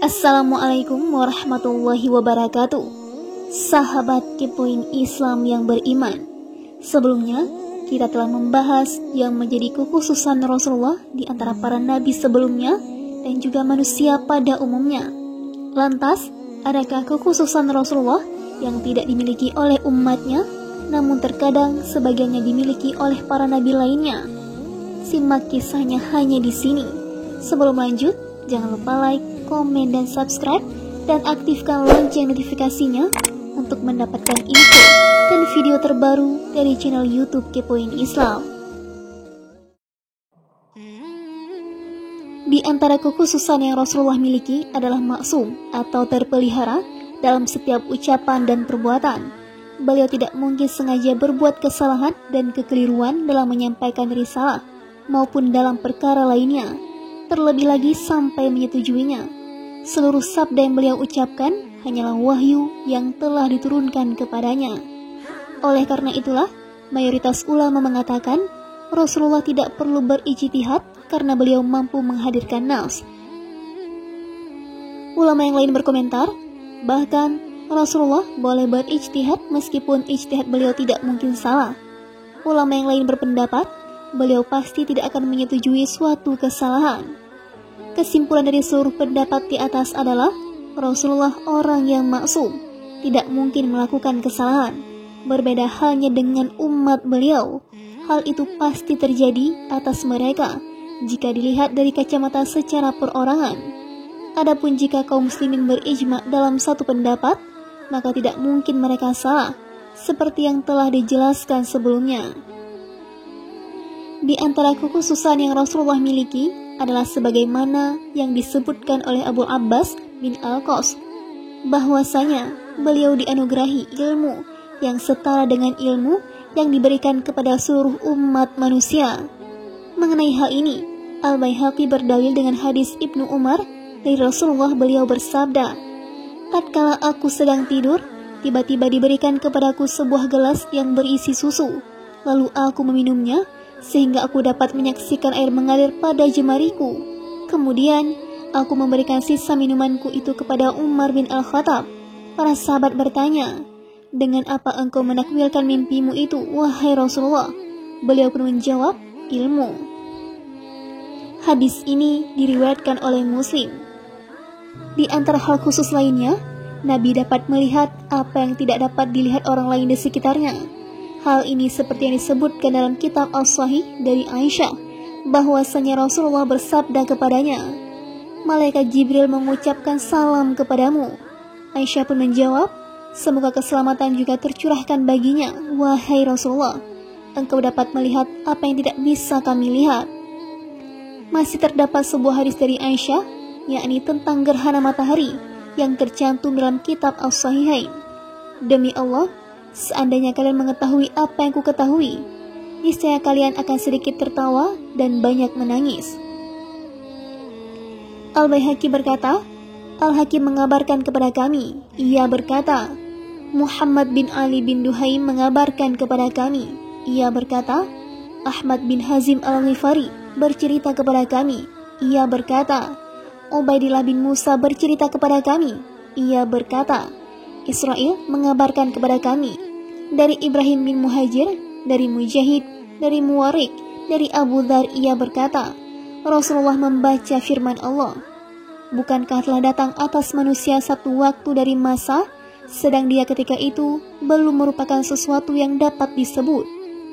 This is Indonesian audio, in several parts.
Assalamualaikum warahmatullahi wabarakatuh. Sahabat Kepoin Islam yang beriman, sebelumnya kita telah membahas yang menjadi kekhususan Rasulullah di antara para nabi sebelumnya dan juga manusia pada umumnya. Lantas, adakah kekhususan Rasulullah yang tidak dimiliki oleh umatnya, namun terkadang sebagiannya dimiliki oleh para nabi lainnya? Simak kisahnya hanya di sini. Sebelum lanjut, jangan lupa like, komen, dan subscribe, dan aktifkan lonceng notifikasinya untuk mendapatkan info dan video terbaru dari channel YouTube Kepoin Islam. Di antara kekhususan yang Rasulullah miliki adalah maksum atau terpelihara dalam setiap ucapan dan perbuatan. Beliau tidak mungkin sengaja berbuat kesalahan dan kekeliruan dalam menyampaikan risalah maupun dalam perkara lainnya, terlebih lagi sampai menyetujuinya. Seluruh sabda yang beliau ucapkan hanyalah wahyu yang telah diturunkan kepadanya. Oleh karena itulah, mayoritas ulama mengatakan Rasulullah tidak perlu berijtihad karena beliau mampu menghadirkan nas. Ulama yang lain berkomentar, bahkan Rasulullah boleh berijtihad meskipun ijtihad beliau tidak mungkin salah. Ulama yang lain berpendapat, beliau pasti tidak akan menyetujui suatu kesalahan. Kesimpulan dari seluruh pendapat di atas adalah Rasulullah orang yang maksum, tidak mungkin melakukan kesalahan. Berbeda halnya dengan umat beliau, hal itu pasti terjadi atas mereka jika dilihat dari kacamata secara perorangan. Adapun jika kaum muslimin berijma dalam satu pendapat, maka tidak mungkin mereka salah, seperti yang telah dijelaskan sebelumnya. Di antara kekhususan yang Rasulullah miliki adalah sebagaimana yang disebutkan oleh Abu Abbas bin Al-Qas, bahwasanya beliau dianugerahi ilmu yang setara dengan ilmu yang diberikan kepada seluruh umat manusia. Mengenai hal ini, Al-Baihaqi berdalil dengan hadis Ibnu Umar dari Rasulullah. Beliau bersabda, "Tatkala aku sedang tidur, tiba-tiba diberikan kepadaku sebuah gelas yang berisi susu, lalu aku meminumnya sehingga aku dapat menyaksikan air mengalir pada jemariku. Kemudian aku memberikan sisa minumanku itu kepada Umar bin Al-Khattab. Para sahabat bertanya, 'Dengan apa engkau menakwilkan mimpimu itu, wahai Rasulullah?' Beliau pun menjawab, 'Ilmu.'" Hadis ini diriwayatkan oleh Muslim. Di antara hal khusus lainnya, Nabi dapat melihat apa yang tidak dapat dilihat orang lain di sekitarnya. Hal ini seperti yang disebutkan dalam kitab As-Sahih dari Aisyah, bahwasanya Rasulullah bersabda kepadanya, "Malaikat Jibril mengucapkan salam kepadamu." Aisyah pun menjawab, "Semoga keselamatan juga tercurahkan baginya, wahai Rasulullah. Engkau dapat melihat apa yang tidak bisa kami lihat." Masih terdapat sebuah hadis dari Aisyah, yakni tentang gerhana matahari yang tercantum dalam kitab As-Sahihain. "Demi Allah, seandainya kalian mengetahui apa yang kuketahui, niscaya kalian akan sedikit tertawa dan banyak menangis." Al-Baihaqi berkata, Al-Hakim mengabarkan kepada kami, ia berkata, Muhammad bin Ali bin Duhaim mengabarkan kepada kami, ia berkata, Ahmad bin Hazim Al-Ghifari bercerita kepada kami, ia berkata, Ubaidillah bin Musa bercerita kepada kami, ia berkata, Israel mengabarkan kepada kami, dari Ibrahim bin Muhajir, dari Mujahid, dari Muwarik, dari Abu Dhar, ia berkata, Rasulullah membaca firman Allah, "Bukankah telah datang atas manusia satu waktu dari masa, sedang dia ketika itu belum merupakan sesuatu yang dapat disebut."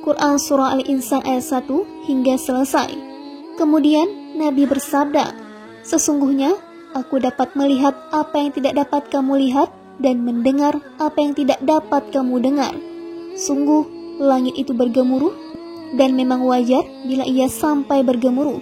Quran Surah Al-Insan ayat 1 hingga selesai. Kemudian Nabi bersabda, "Sesungguhnya aku dapat melihat apa yang tidak dapat kamu lihat, dan mendengar apa yang tidak dapat kamu dengar. Sungguh, langit itu bergemuruh, dan memang wajar bila ia sampai bergemuruh.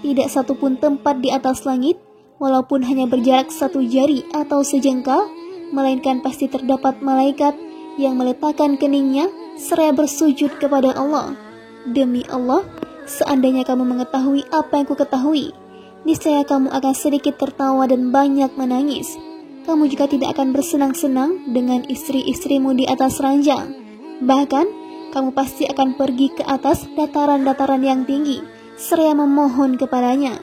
Tidak satupun tempat di atas langit, walaupun hanya berjarak satu jari atau sejengkal, melainkan pasti terdapat malaikat yang meletakkan keningnya seraya bersujud kepada Allah. Demi Allah, seandainya kamu mengetahui apa yang kuketahui, niscaya kamu akan sedikit tertawa dan banyak menangis. Kamu juga tidak akan bersenang-senang dengan istri-istrimu di atas ranjang. Bahkan, kamu pasti akan pergi ke atas dataran-dataran yang tinggi, seraya memohon kepadanya.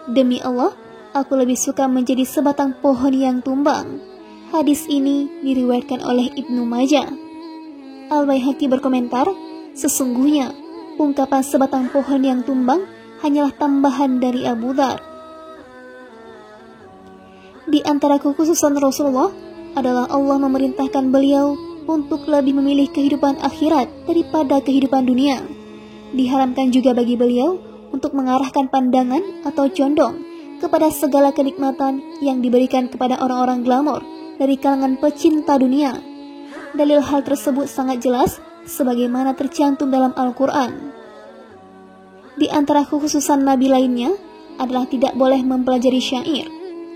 Demi Allah, Aku lebih suka menjadi sebatang pohon yang tumbang. Hadis ini diriwayatkan oleh Ibnu Majah. Al-Baihaqi berkomentar, sesungguhnya ungkapan sebatang pohon yang tumbang hanyalah tambahan dari Abu Dzar. Di antara kekhususan Rasulullah adalah Allah memerintahkan beliau untuk lebih memilih kehidupan akhirat daripada kehidupan dunia. Diharamkan juga bagi beliau untuk mengarahkan pandangan atau condong kepada segala kenikmatan yang diberikan kepada orang-orang glamor dari kalangan pecinta dunia. Dalil hal tersebut sangat jelas sebagaimana tercantum dalam Al-Quran. Di antara kekhususan Nabi lainnya adalah tidak boleh mempelajari syair.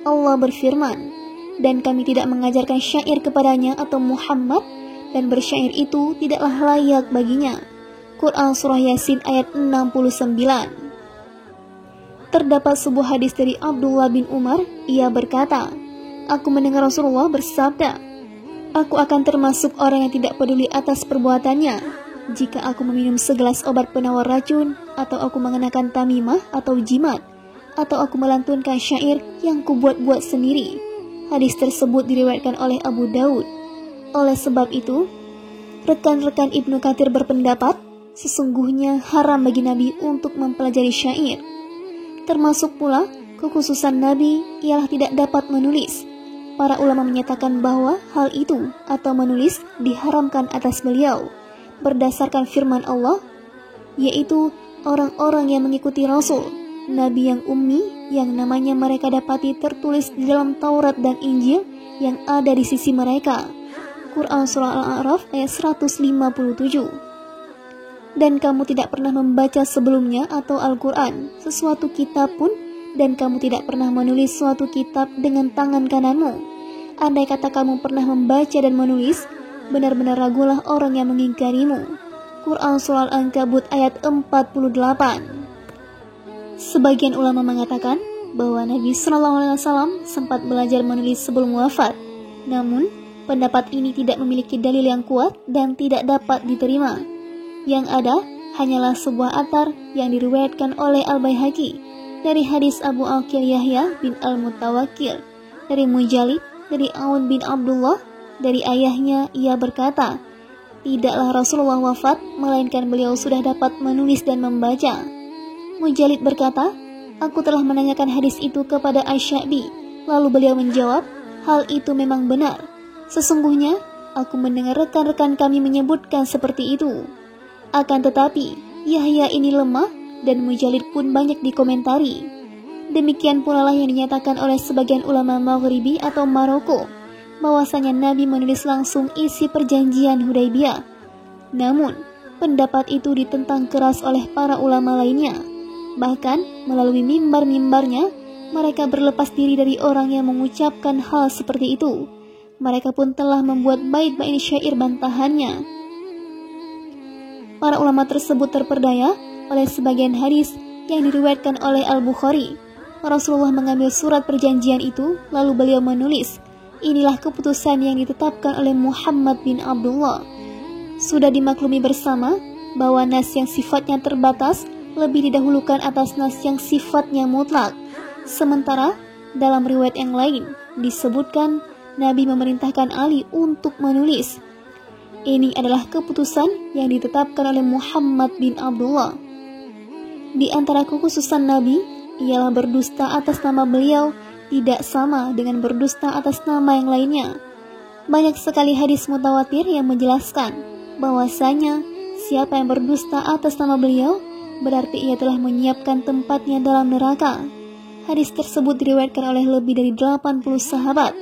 Allah berfirman, dan kami tidak mengajarkan syair kepadanya atau Muhammad, dan bersyair itu tidaklah layak baginya. Quran Surah Yasin ayat 69. Terdapat sebuah hadis dari Abdullah bin Umar, ia berkata, aku mendengar Rasulullah bersabda, aku akan termasuk orang yang tidak peduli atas perbuatannya. Jika aku meminum segelas obat penawar racun, atau aku mengenakan tamimah atau jimat, atau aku melantunkan syair yang kubuat-buat sendiri. Hadis tersebut diriwayatkan oleh Abu Daud. Oleh sebab itu, rekan-rekan Ibnu Katsir berpendapat, sesungguhnya haram bagi Nabi untuk mempelajari syair. Termasuk pula, kekhususan Nabi ialah tidak dapat menulis. Para ulama menyatakan bahwa hal itu atau menulis diharamkan atas beliau berdasarkan firman Allah, yaitu orang-orang yang mengikuti Rasul, Nabi yang ummi yang namanya mereka dapati tertulis di dalam Taurat dan Injil yang ada di sisi mereka. Quran Surah Al-A'raf ayat 157. Dan kamu tidak pernah membaca sebelumnya atau Al-Quran, sesuatu kitab pun, dan kamu tidak pernah menulis suatu kitab dengan tangan kananmu. Andai kata kamu pernah membaca dan menulis, benar-benar ragulah orang yang mengingkarimu. Quran Surah Al-Ankabut ayat 48. Sebagian ulama mengatakan bahwa Nabi SAW sempat belajar menulis sebelum wafat. Namun, pendapat ini tidak memiliki dalil yang kuat dan tidak dapat diterima. Yang ada hanyalah sebuah athar yang diriwayatkan oleh Al-Baihaqi dari hadis Abu Aqil Yahya bin Al-Mutawakkil dari Mujalid dari Aun bin Abdullah dari ayahnya. Ia berkata, tidaklah Rasulullah wafat melainkan beliau sudah dapat menulis dan membaca. Mujalid berkata, aku telah menanyakan hadis itu kepada Asy-Sya'bi, lalu beliau menjawab, hal itu memang benar. Sesungguhnya aku mendengar rekan-rekan kami menyebutkan seperti itu. Akan tetapi Yahya ini lemah dan Mujalid pun banyak dikomentari. Demikian pula lah yang dinyatakan oleh sebagian ulama Maghribi atau Maroko, bahwasanya Nabi menulis langsung isi perjanjian Hudaybiyah. Namun, pendapat itu ditentang keras oleh para ulama lainnya. Bahkan, melalui mimbar-mimbarnya, mereka berlepas diri dari orang yang mengucapkan hal seperti itu. Mereka pun telah membuat bait-bait syair bantahannya. Para ulama tersebut terperdaya oleh sebagian hadis yang diriwayatkan oleh Al-Bukhari. Rasulullah mengambil surat perjanjian itu, lalu beliau menulis, inilah keputusan yang ditetapkan oleh Muhammad bin Abdullah. Sudah dimaklumi bersama bahwa nas yang sifatnya terbatas lebih didahulukan atas nas yang sifatnya mutlak. Sementara dalam riwayat yang lain disebutkan Nabi memerintahkan Ali untuk menulis. Ini adalah keputusan yang ditetapkan oleh Muhammad bin Abdullah. Di antara kekhususan Nabi ialah berdusta atas nama beliau tidak sama dengan berdusta atas nama yang lainnya. Banyak sekali hadis mutawatir yang menjelaskan bahwasanya siapa yang berdusta atas nama beliau berarti ia telah menyiapkan tempatnya dalam neraka. Hadis tersebut diriwayatkan oleh lebih dari 80 sahabat.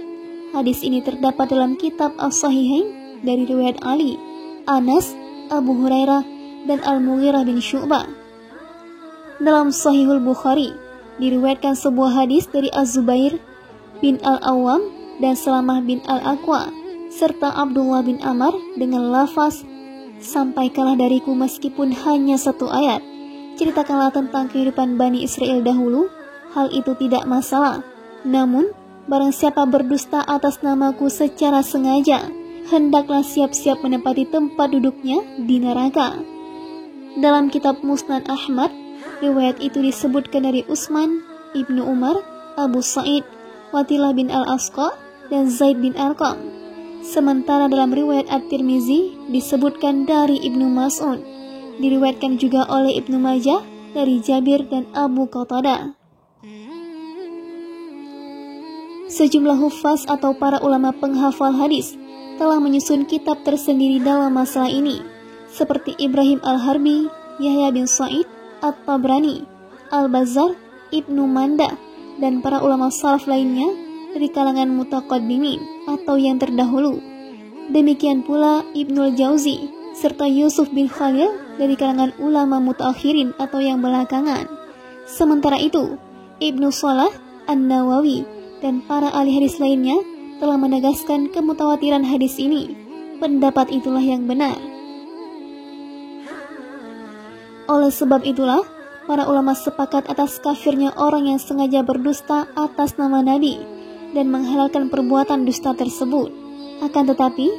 Hadis ini terdapat dalam kitab As-Sahihain dari riwayat Ali, Anas, Abu Hurairah, dan Al-Mughirah bin Syu'bah. Dalam Sahihul Bukhari diriwayatkan sebuah hadis dari Az-Zubair bin Al-Awwam dan Salamah bin Al-Aqwa serta Abdullah bin Amr dengan lafaz, sampaikanlah dariku meskipun hanya satu ayat, ceritakanlah tentang kehidupan Bani Israel dahulu, hal itu tidak masalah. Namun barang siapa berdusta atas namaku secara sengaja, hendaklah siap-siap menempati tempat duduknya di neraka. Dalam kitab Musnad Ahmad, riwayat itu disebutkan dari Utsman, Ibnu Umar, Abu Sa'id, Watilah bin Al-Asqa, dan Zaid bin Arqam. Sementara dalam riwayat At-Tirmizi disebutkan dari Ibnu Mas'ud, diriwayatkan juga oleh Ibnu Majah dari Jabir dan Abu Qatadah. Sejumlah hufaz atau para ulama penghafal hadis telah menyusun kitab tersendiri dalam masalah ini, seperti Ibrahim Al-Harbi, Yahya bin Sa'id, At-Tabrani, Al-Bazzar, Ibnu Manda, dan para ulama salaf lainnya dari kalangan mutaqaddimin atau yang terdahulu. Demikian pula Ibnul Jauzi serta Yusuf bin Khalil dari kalangan ulama mutaakhirin atau yang belakangan. Sementara itu, Ibnu Shalah, An-Nawawi, dan para ahli hadis lainnya telah menegaskan kemutawatiran hadis ini. Pendapat itulah yang benar. Oleh sebab itulah, para ulama sepakat atas kafirnya orang yang sengaja berdusta atas nama Nabi dan menghalalkan perbuatan dusta tersebut. Akan tetapi,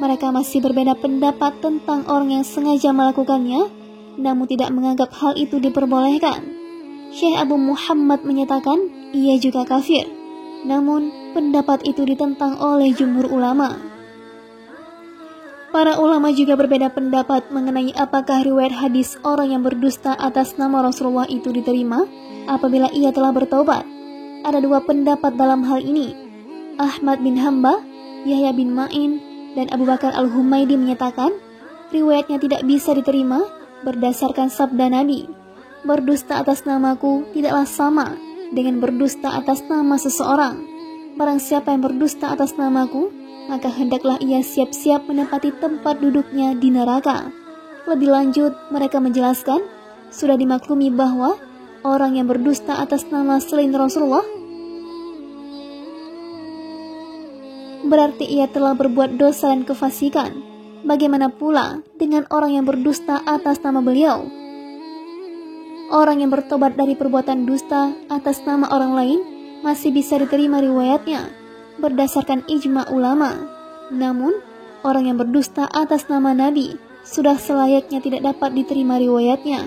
mereka masih berbeda pendapat tentang orang yang sengaja melakukannya, namun tidak menganggap hal itu diperbolehkan. Syekh Abu Muhammad menyatakan ia juga kafir, namun pendapat itu ditentang oleh jumhur ulama. Para ulama juga berbeda pendapat mengenai apakah riwayat hadis orang yang berdusta atas nama Rasulullah itu diterima apabila ia telah bertobat. Ada dua pendapat dalam hal ini. Ahmad bin Hanbal, Yahya bin Ma'in, dan Abu Bakar Al-Humaydi menyatakan riwayatnya tidak bisa diterima berdasarkan sabda Nabi, berdusta atas namaku tidaklah sama dengan berdusta atas nama seseorang. Barang siapa yang berdusta atas namaku, maka hendaklah ia siap-siap menempati tempat duduknya di neraka. Lebih lanjut, mereka menjelaskan, sudah dimaklumi bahwa orang yang berdusta atas nama selain Rasulullah berarti ia telah berbuat dosa dan kefasikan. Bagaimana pula dengan orang yang berdusta atas nama beliau? Orang yang bertobat dari perbuatan dusta atas nama orang lain masih bisa diterima riwayatnya berdasarkan ijma ulama. Namun, orang yang berdusta atas nama Nabi sudah selayaknya tidak dapat diterima riwayatnya.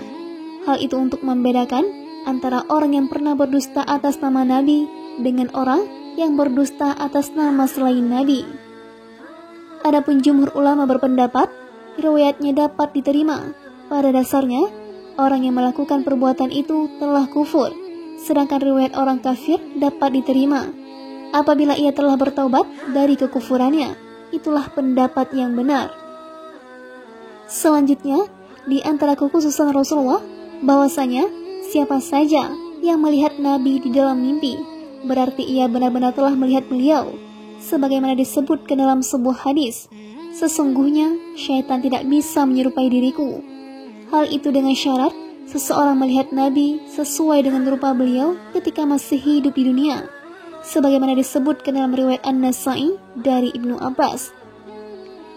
Hal itu untuk membedakan antara orang yang pernah berdusta atas nama Nabi dengan orang yang berdusta atas nama selain Nabi. Adapun jumhur ulama berpendapat riwayatnya dapat diterima. Pada dasarnya, orang yang melakukan perbuatan itu telah kufur, sedangkan riwayat orang kafir dapat diterima apabila ia telah bertaubat dari kekufurannya. Itulah pendapat yang benar. Selanjutnya, di antara kekhususan Rasulullah bahwasanya siapa saja yang melihat Nabi di dalam mimpi, berarti ia benar-benar telah melihat beliau. Sebagaimana disebutkan dalam sebuah hadis, sesungguhnya syaitan tidak bisa menyerupai diriku. Hal itu dengan syarat seseorang melihat Nabi sesuai dengan rupa beliau ketika masih hidup di dunia, sebagaimana disebutkan dalam riwayat An-Nasa'i dari Ibnu Abbas.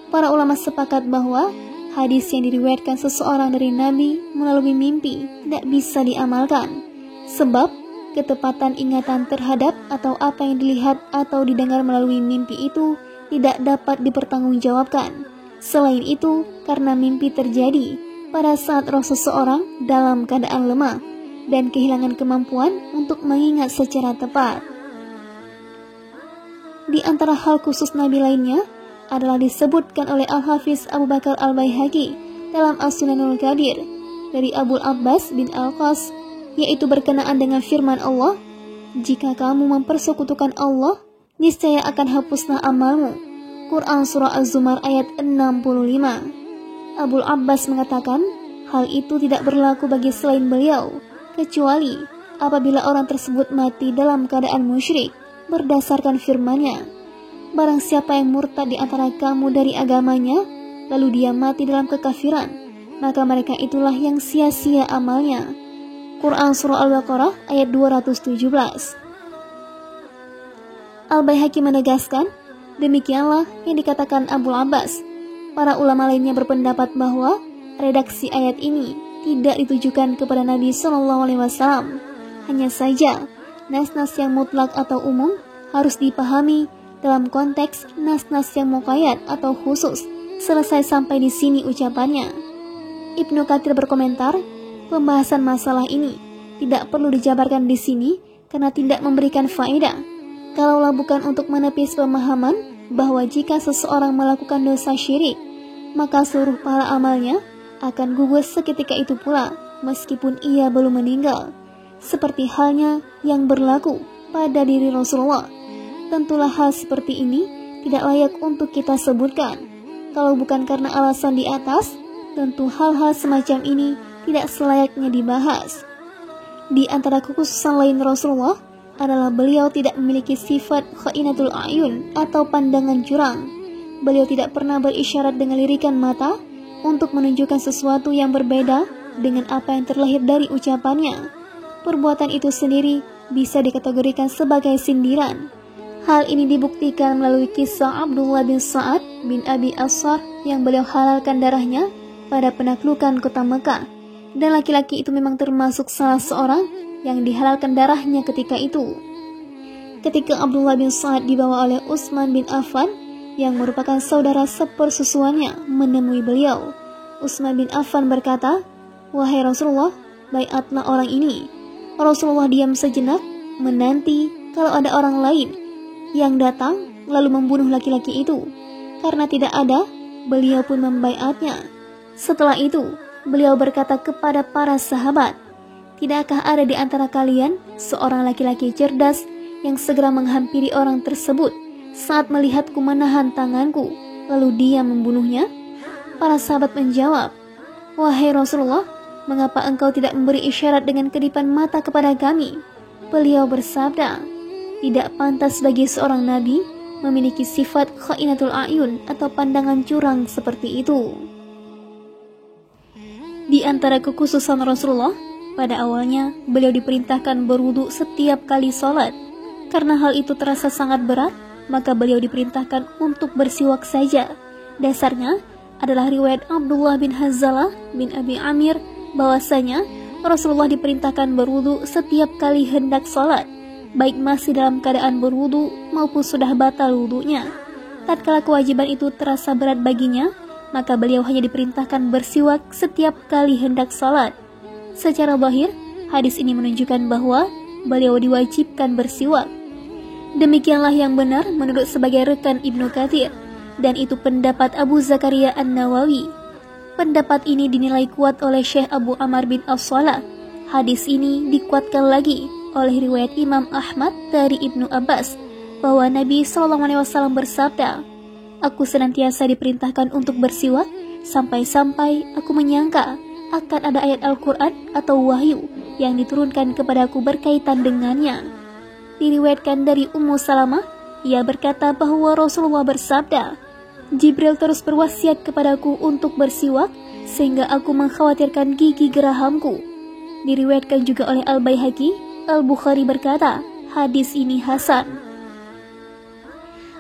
Para ulama sepakat bahwa hadis yang diriwayatkan seseorang dari Nabi melalui mimpi tidak bisa diamalkan, sebab ketepatan ingatan terhadap atau apa yang dilihat atau didengar melalui mimpi itu tidak dapat dipertanggungjawabkan. Selain itu, karena mimpi terjadi pada saat roh seseorang dalam keadaan lemah dan kehilangan kemampuan untuk mengingat secara tepat. Di antara hal khusus Nabi lainnya adalah disebutkan oleh Al-Hafiz Abu Bakar Al-Baihaqi dalam As-Sunanul Kabir dari Abu Abbas bin Al-Qas, yaitu berkenaan dengan firman Allah, jika kamu mempersekutukan Allah, niscaya akan hapuslah amalmu. Quran Surah Az-Zumar ayat 65. Abu Abbas mengatakan, hal itu tidak berlaku bagi selain beliau, kecuali apabila orang tersebut mati dalam keadaan musyrik, berdasarkan firman-Nya, barang siapa yang murtad di antara kamu dari agamanya, lalu dia mati dalam kekafiran, maka mereka itulah yang sia-sia amalnya. Quran Surah Al-Baqarah ayat 217. Al-Baihaqi menegaskan, demikianlah yang dikatakan Abu Abbas. Para ulama lainnya berpendapat bahwa redaksi ayat ini tidak ditujukan kepada Nabi SAW. Hanya saja, nas-nas yang mutlak atau umum harus dipahami dalam konteks nas-nas yang muqayyad atau khusus. Selesai sampai di sini ucapannya. Ibnu Katsir berkomentar, pembahasan masalah ini tidak perlu dijabarkan di sini karena tidak memberikan faedah. Kalaulah bukan untuk menepis pemahaman bahwa jika seseorang melakukan dosa syirik, maka seluruh pahala amalnya akan gugur seketika itu pula, meskipun ia belum meninggal. Seperti halnya yang berlaku pada diri Rasulullah. Tentulah hal seperti ini tidak layak untuk kita sebutkan. Kalau bukan karena alasan di atas, tentu hal-hal semacam ini tidak selayaknya dibahas. Di antara kekhususan lain Rasulullah adalah beliau tidak memiliki sifat khainatul a'yun atau pandangan curang. Beliau tidak pernah berisyarat dengan lirikan mata untuk menunjukkan sesuatu yang berbeda dengan apa yang terlahir dari ucapannya. Perbuatan itu sendiri bisa dikategorikan sebagai sindiran. Hal ini dibuktikan melalui kisah Abdullah bin Sa'ad bin Abi Asar yang beliau halalkan darahnya pada penaklukan kota Mekah. Dan laki-laki itu memang termasuk salah seorang yang dihalalkan darahnya ketika itu. Ketika Abdullah bin Sa'ad dibawa oleh Utsman bin Affan yang merupakan saudara sepersusuannya menemui beliau, Utsman bin Affan berkata, "Wahai Rasulullah, baiatlah orang ini." Rasulullah diam sejenak, menanti kalau ada orang lain yang datang lalu membunuh laki-laki itu. Karena tidak ada, beliau pun membaiatnya. Setelah itu, beliau berkata kepada para sahabat, "Tidakkah ada di antara kalian seorang laki-laki cerdas yang segera menghampiri orang tersebut saat melihatku menahan tanganku, lalu dia membunuhnya?" Para sahabat menjawab, "Wahai Rasulullah, mengapa engkau tidak memberi isyarat dengan kedipan mata kepada kami?" Beliau bersabda, "Tidak pantas bagi seorang nabi memiliki sifat khainatul a'yun atau pandangan curang seperti itu." Di antara kekhususan Rasulullah, pada awalnya beliau diperintahkan berwudu setiap kali sholat. Karena hal itu terasa sangat berat, maka beliau diperintahkan untuk bersiwak saja. Dasarnya adalah riwayat Abdullah bin Hanzalah bin Abi Amir bahwasanya Rasulullah diperintahkan berwudu setiap kali hendak sholat, baik masih dalam keadaan berwudu maupun sudah batal wudunya. Tatkala kewajiban itu terasa berat baginya, maka beliau hanya diperintahkan bersiwak setiap kali hendak sholat. Secara zahir, hadis ini menunjukkan bahwa beliau diwajibkan bersiwak. Demikianlah yang benar menurut sebagai rekan Ibnu Katsir, dan itu pendapat Abu Zakaria An-Nawawi. Pendapat ini dinilai kuat oleh Syekh Abu Amr bin As-Salah. Hadis ini dikuatkan lagi oleh riwayat Imam Ahmad dari Ibnu Abbas bahwa Nabi SAW bersabda, "Aku senantiasa diperintahkan untuk bersiwak sampai-sampai aku menyangka akan ada ayat Al-Quran atau wahyu yang diturunkan kepadaku berkaitan dengannya." Diriwayatkan dari Ummu Salamah, ia berkata bahwa Rasulullah bersabda, "Jibril terus berwasiat kepadaku untuk bersiwak sehingga aku mengkhawatirkan gigi gerahamku." Diriwayatkan juga oleh Al-Baihaqi. Al-Bukhari berkata, hadis ini hasan.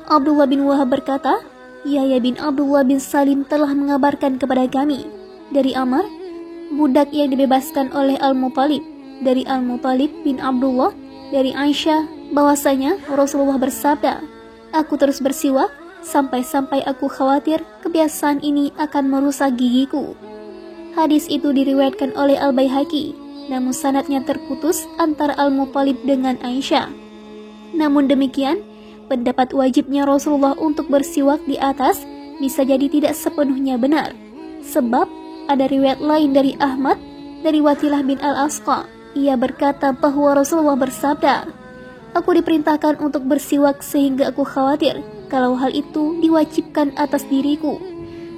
Abdullah bin Wahab berkata, Yahya bin Abdullah bin Salim telah mengabarkan kepada kami dari Amr, budak yang dibebaskan oleh Al-Muttalib, dari Al-Muttalib bin Abdullah, dari Aisyah, bahwasanya Rasulullah bersabda, "Aku terus bersiwak sampai-sampai aku khawatir kebiasaan ini akan merusak gigiku." Hadis itu diriwayatkan oleh Al-Baihaqi, namun sanadnya terputus antara Al-Muttalib dengan Aisyah. Namun demikian, pendapat wajibnya Rasulullah untuk bersiwak di atas bisa jadi tidak sepenuhnya benar. Sebab ada riwayat lain dari Ahmad, dari Watilah bin Al-Asqa. Ia berkata bahwa Rasulullah bersabda, "Aku diperintahkan untuk bersiwak sehingga aku khawatir kalau hal itu diwajibkan atas diriku."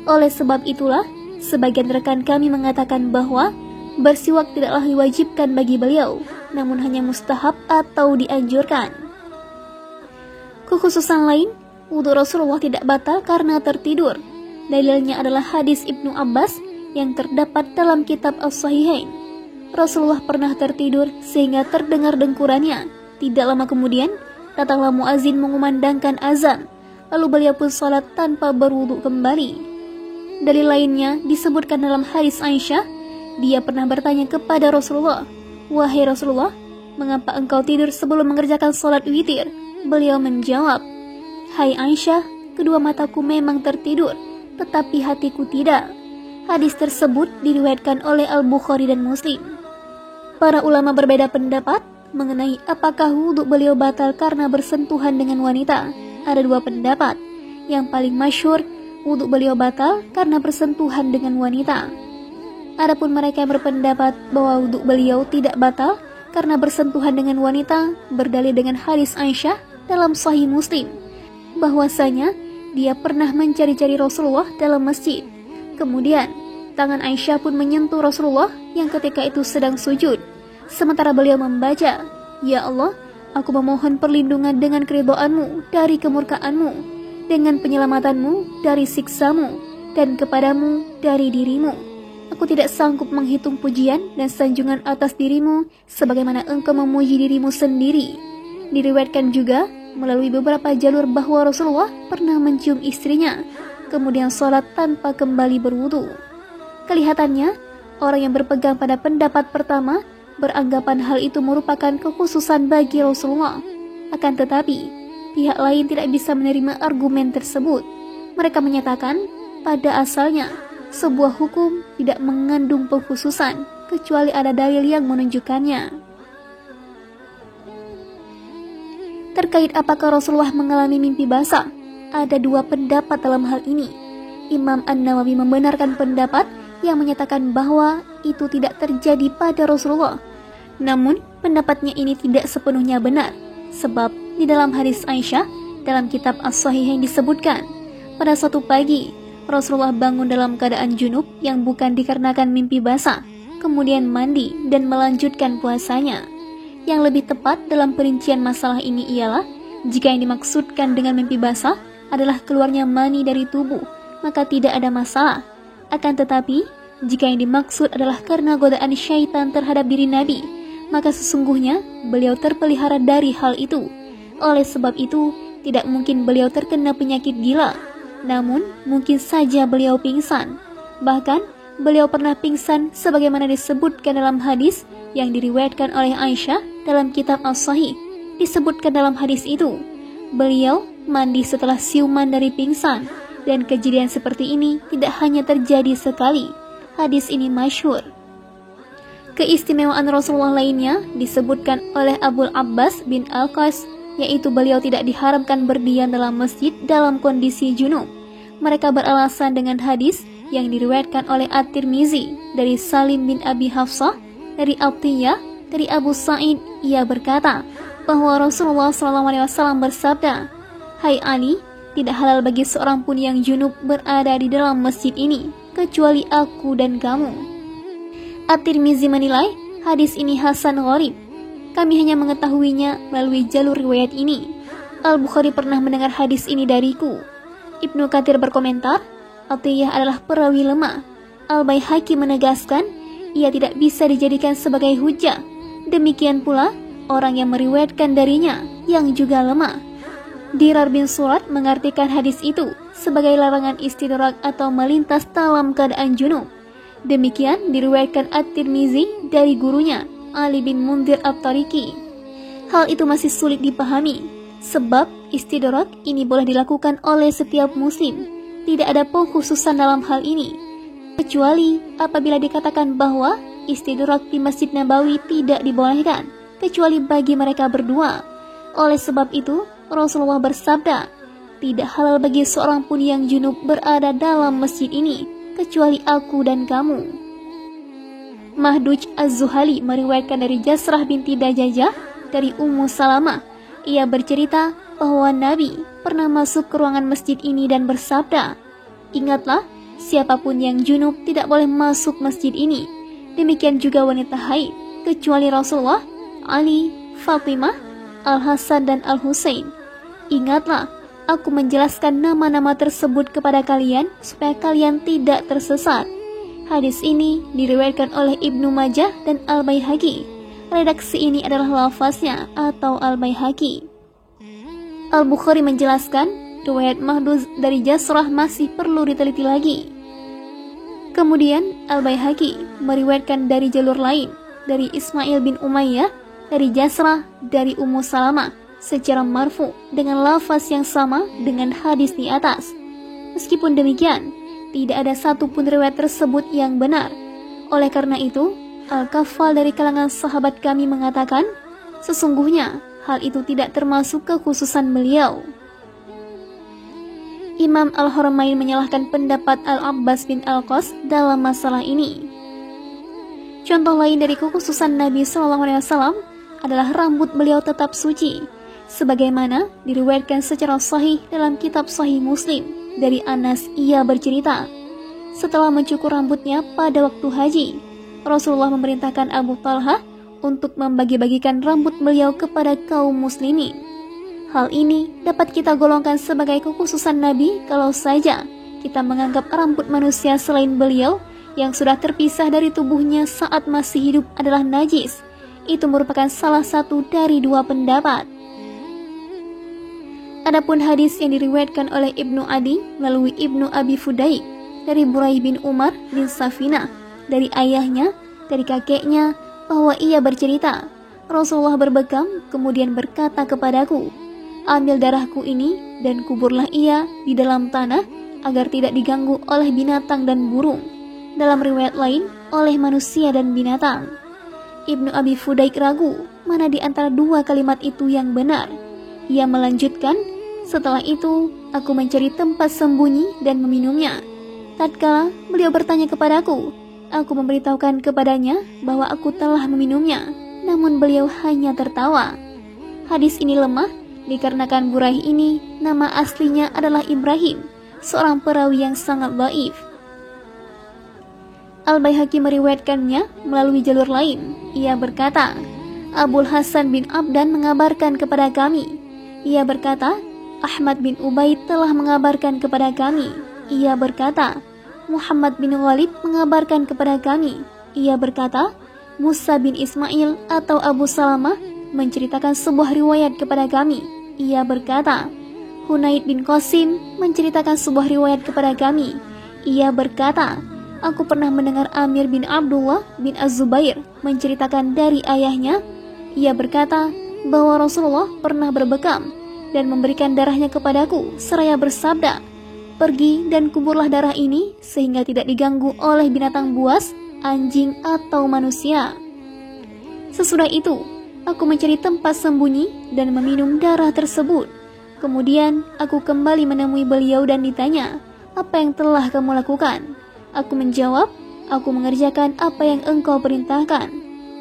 Oleh sebab itulah, sebagian rekan kami mengatakan bahwa bersiwak tidaklah diwajibkan bagi beliau, namun hanya mustahab atau dianjurkan. Kekhususan lain, wudu Rasulullah tidak batal karena tertidur. Dalilnya adalah hadis Ibnu Abbas yang terdapat dalam kitab As-Sahihain. Rasulullah pernah tertidur sehingga terdengar dengkurannya. Tidak lama kemudian, datanglah muazin mengumandangkan azan, lalu beliau pun sholat tanpa berwudu kembali. Dalil lainnya disebutkan dalam hadis Aisyah. Dia pernah bertanya kepada Rasulullah, "Wahai Rasulullah, mengapa engkau tidur sebelum mengerjakan sholat witir?" Beliau menjawab, "Hai Aisyah, kedua mataku memang tertidur, tetapi hatiku tidak." Hadis tersebut diriwayatkan oleh Al-Bukhari dan Muslim. Para ulama berbeda pendapat mengenai apakah wudhu beliau batal karena bersentuhan dengan wanita. Ada dua pendapat. Yang paling masyhur, wudhu beliau batal karena bersentuhan dengan wanita. Adapun mereka yang berpendapat bahwa wudhu beliau tidak batal karena bersentuhan dengan wanita, berdalil dengan hadis Aisyah dalam Sahih Muslim, bahwasanya dia pernah mencari-cari Rasulullah dalam masjid. Kemudian, tangan Aisyah pun menyentuh Rasulullah yang ketika itu sedang sujud. Sementara beliau membaca, "Ya Allah, aku memohon perlindungan dengan keridhaan-Mu dari kemurkaan-Mu, dengan penyelamatan-Mu dari siksa-Mu, dan kepadamu dari dirimu. Aku tidak sanggup menghitung pujian dan sanjungan atas dirimu sebagaimana engkau memuji dirimu sendiri." Diriwayatkan juga melalui beberapa jalur bahwa Rasulullah pernah mencium istrinya, kemudian sholat tanpa kembali berwudu. Kelihatannya, orang yang berpegang pada pendapat pertama beranggapan hal itu merupakan kekhususan bagi Rasulullah. Akan tetapi, pihak lain tidak bisa menerima argumen tersebut. Mereka menyatakan, pada asalnya, sebuah hukum tidak mengandung pengkhususan, kecuali ada dalil yang menunjukkannya. Terkait apakah Rasulullah mengalami mimpi basah, ada dua pendapat dalam hal ini. Imam An-Nawawi membenarkan pendapat yang menyatakan bahwa itu tidak terjadi pada Rasulullah. Namun, pendapatnya ini tidak sepenuhnya benar, sebab di dalam hadis Aisyah dalam kitab As-Sahihain disebutkan, pada suatu pagi Rasulullah bangun dalam keadaan junub yang bukan dikarenakan mimpi basah, kemudian mandi dan melanjutkan puasanya. Yang lebih tepat dalam perincian masalah ini ialah, jika yang dimaksudkan dengan mimpi basah adalah keluarnya mani dari tubuh, maka tidak ada masalah. Akan tetapi, jika yang dimaksud adalah karena godaan syaitan terhadap diri Nabi, maka sesungguhnya beliau terpelihara dari hal itu. Oleh sebab itu, tidak mungkin beliau terkena penyakit gila, namun mungkin saja beliau pingsan. Bahkan, beliau pernah pingsan sebagaimana disebutkan dalam hadis yang diriwayatkan oleh Aisyah dalam kitab As-Sahih. Disebutkan dalam hadis itu, beliau mandi setelah siuman dari pingsan, dan kejadian seperti ini tidak hanya terjadi sekali. Hadis ini masyhur. Keistimewaan Rasulullah lainnya disebutkan oleh Abul Abbas bin Al-Qas, yaitu beliau tidak diharamkan berdiam dalam masjid dalam kondisi junub. Mereka beralasan dengan hadis yang diriwayatkan oleh At-Tirmizi dari Salim bin Abi Hafsah, dari Atiyah, dari Abu Sa'id. Ia berkata bahwa Rasulullah SAW bersabda, "Hai Ali, tidak halal bagi seorang pun yang junub berada di dalam masjid ini, kecuali aku dan kamu." At-Tirmizi menilai hadis ini hasan gharib. Kami hanya mengetahuinya melalui jalur riwayat ini. Al-Bukhari pernah mendengar hadis ini dariku. Ibnu Katsir berkomentar, Atiyah adalah perawi lemah. Al-Baihaqi menegaskan, ia tidak bisa dijadikan sebagai hujjah. Demikian pula orang yang meriwayatkan darinya yang juga lemah. Dirar bin Surat mengartikan hadis itu sebagai larangan istidrak atau melintas dalam keadaan junub. Demikian diriwayatkan At-Tirmizi dari gurunya Ali bin Munzir At-Tariqi. Hal itu masih sulit dipahami, sebab istidrak ini boleh dilakukan oleh setiap muslim. Tidak ada pengkhususan dalam hal ini, kecuali apabila dikatakan bahwa istidrak di Masjid Nabawi tidak dibolehkan, kecuali bagi mereka berdua. Oleh sebab itu, Rasulullah bersabda, "Tidak halal bagi seorang pun yang junub berada dalam masjid ini, kecuali aku dan kamu." Mahduj Az-Zuhali meriwayatkan dari Jasrah binti Dajajah dari Ummu Salamah. Ia bercerita bahwa Nabi pernah masuk ke ruangan masjid ini dan bersabda, "Ingatlah, siapapun yang junub tidak boleh masuk masjid ini. Demikian juga wanita haid, kecuali Rasulullah, Ali, Fatimah, Al-Hasan dan Al-Husain. Ingatlah, aku menjelaskan nama-nama tersebut kepada kalian supaya kalian tidak tersesat." Hadis ini diriwayatkan oleh Ibnu Majah dan Al-Baihaqi. Redaksi ini adalah lafaznya atau Al-Baihaqi. Al-Bukhari menjelaskan, riwayat Mahduz dari Jasrah masih perlu diteliti lagi. Kemudian Al-Baihaqi meriwayatkan dari jalur lain, dari Ismail bin Umayyah, dari Jasrah, dari Ummu Salamah, secara marfu dengan lafaz yang sama dengan hadis di atas. Meskipun demikian, tidak ada satupun riwayat tersebut yang benar. Oleh karena itu, Al-Kaffal dari kalangan sahabat kami mengatakan, Sesungguhnya hal itu tidak termasuk kekhususan beliau. Imam Al-Haramain menyalahkan pendapat Al-Abbas bin Al-Qas dalam masalah ini. Contoh lain dari kekhususan Nabi SAW adalah rambut beliau tetap suci, sebagaimana diriwayatkan secara sahih dalam kitab Sahih Muslim dari Anas. Ia bercerita, setelah mencukur rambutnya pada waktu haji, Rasulullah memerintahkan Abu Talha untuk membagi-bagikan rambut beliau kepada kaum muslimin. Hal ini dapat kita golongkan sebagai kekhususan Nabi kalau saja kita menganggap rambut manusia selain beliau yang sudah terpisah dari tubuhnya saat masih hidup adalah najis. Itu merupakan salah satu dari dua pendapat. Adapun hadis yang diriwayatkan oleh Ibnu Adi melalui Ibnu Abi Fudaik dari Burai bin Umar bin Safinah dari ayahnya, dari kakeknya, bahwa ia bercerita, Rasulullah berbekam kemudian berkata kepadaku, ambil darahku ini dan kuburlah ia di dalam tanah agar tidak diganggu oleh binatang dan burung. Dalam riwayat lain, oleh manusia dan binatang. Ibnu Abi Fudaik ragu mana di antara dua kalimat itu yang benar. Ia melanjutkan, setelah itu aku mencari tempat sembunyi dan meminumnya. Tatkala beliau bertanya kepadaku, aku memberitahukan kepadanya bahwa aku telah meminumnya, namun beliau hanya tertawa. Hadis ini lemah dikarenakan Buraih ini nama aslinya adalah Ibrahim, seorang perawi yang sangat dhaif. Al-Baihaqi meriwayatkannya melalui jalur lain. Ia berkata, Abul Hasan bin Abdan mengabarkan kepada kami. Ia berkata, Ahmad bin Ubaid telah mengabarkan kepada kami. Ia berkata, Muhammad bin Walid mengabarkan kepada kami. Ia berkata, Musa bin Ismail atau Abu Salamah menceritakan sebuah riwayat kepada kami. Ia berkata, Hunaid bin Qasim menceritakan sebuah riwayat kepada kami. Ia berkata, aku pernah mendengar Amir bin Abdullah bin Az-Zubair menceritakan dari ayahnya. Ia berkata bahwa Rasulullah pernah berbekam dan memberikan darahnya kepadaku seraya bersabda, pergi dan kuburlah darah ini sehingga tidak diganggu oleh binatang buas, anjing atau manusia. Sesudah itu, aku mencari tempat sembunyi dan meminum darah tersebut. Kemudian aku kembali menemui beliau dan ditanya, apa yang telah kamu lakukan? Aku menjawab, aku mengerjakan apa yang engkau perintahkan.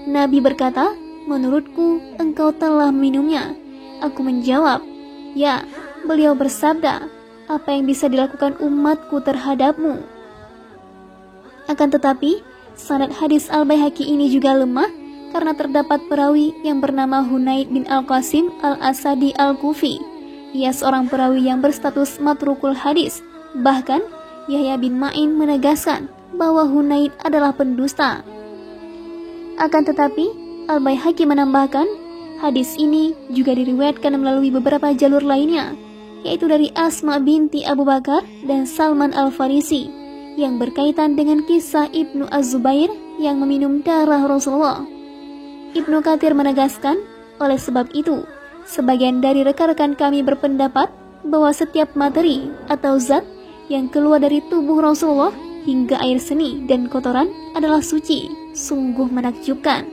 Nabi berkata, menurutku engkau telah minumnya. Aku menjawab, ya. Beliau bersabda, apa yang bisa dilakukan umatku terhadapmu? Akan tetapi, sanad hadis Al-Baihaqi ini juga lemah karena terdapat perawi yang bernama Hunaid bin Al-Qasim Al-Asadi Al-Kufi. Ia seorang perawi yang berstatus matrukul hadis. Bahkan Yahya bin Ma'in menegaskan bahwa Hunaid adalah pendusta. Akan tetapi, Al-Baihaqi menambahkan, hadis ini juga diriwayatkan melalui beberapa jalur lainnya, yaitu dari Asma binti Abu Bakar dan Salman Al-Farisi, yang berkaitan dengan kisah Ibnu Az-Zubair yang meminum darah Rasulullah. Ibnu Katsir menegaskan, oleh sebab itu, sebagian dari rekan-rekan kami berpendapat bahwa setiap materi atau zat yang keluar dari tubuh Rasulullah hingga air seni dan kotoran adalah suci. Sungguh menakjubkan.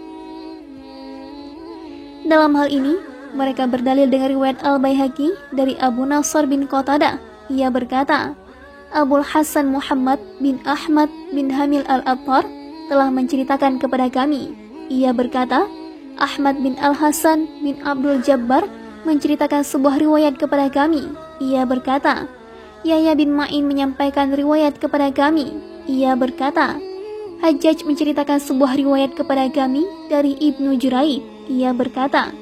Dalam hal ini, mereka berdalil dengan riwayat Al-Baihaqi dari Abu Nasr bin Qatadah. Ia berkata, Abul Hasan Muhammad bin Ahmad bin Hamil Al-Attar telah menceritakan kepada kami. Ia berkata, Ahmad bin Al-Hasan bin Abdul Jabbar menceritakan sebuah riwayat kepada kami. Ia berkata, Yahya bin Ma'in menyampaikan riwayat kepada kami. Ia berkata, Hajjaj menceritakan sebuah riwayat kepada kami dari Ibnu Juraid. Ia berkata,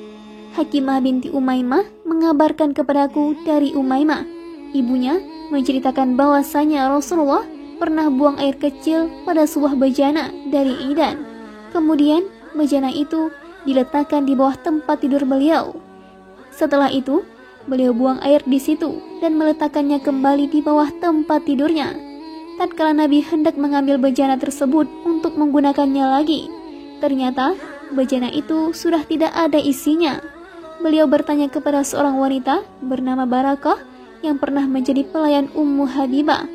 Hakimah binti Umaymah mengabarkan kepadaku dari Umaymah. Ibunya menceritakan bahwasanya Rasulullah pernah buang air kecil pada sebuah bejana dari Idan. Kemudian bejana itu diletakkan di bawah tempat tidur beliau. Setelah itu, beliau buang air di situ dan meletakkannya kembali di bawah tempat tidurnya. Tatkala Nabi hendak mengambil bejana tersebut untuk menggunakannya lagi, ternyata bejana itu sudah tidak ada isinya. Beliau bertanya kepada seorang wanita bernama Barakah yang pernah menjadi pelayan Ummu Habibah,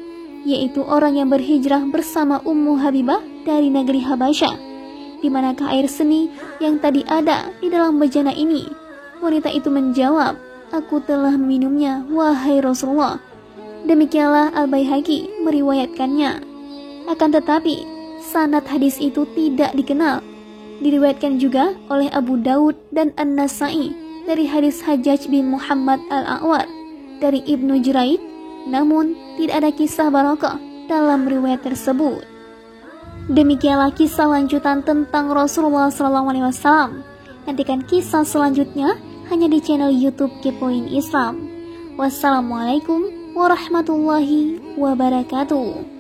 yaitu orang yang berhijrah bersama Ummu Habibah dari negeri Habasyah. di manakah air seni yang tadi ada di dalam bejana ini? Wanita itu menjawab, aku telah meminumnya, wahai Rasulullah. Demikianlah Al-Baihaqi meriwayatkannya. Akan tetapi, sanad hadis itu tidak dikenal. Diriwayatkan juga oleh Abu Daud dan An-Nasa'i dari hadis Hajjaj bin Muhammad Al-A'war dari Ibnu Juraid, namun tidak ada kisah barakah dalam riwayat tersebut. Demikianlah kisah lanjutan tentang Rasulullah SAW. Nantikan kisah selanjutnya hanya di channel YouTube Kepoin Islam. Wassalamualaikum warahmatullahi wabarakatuh.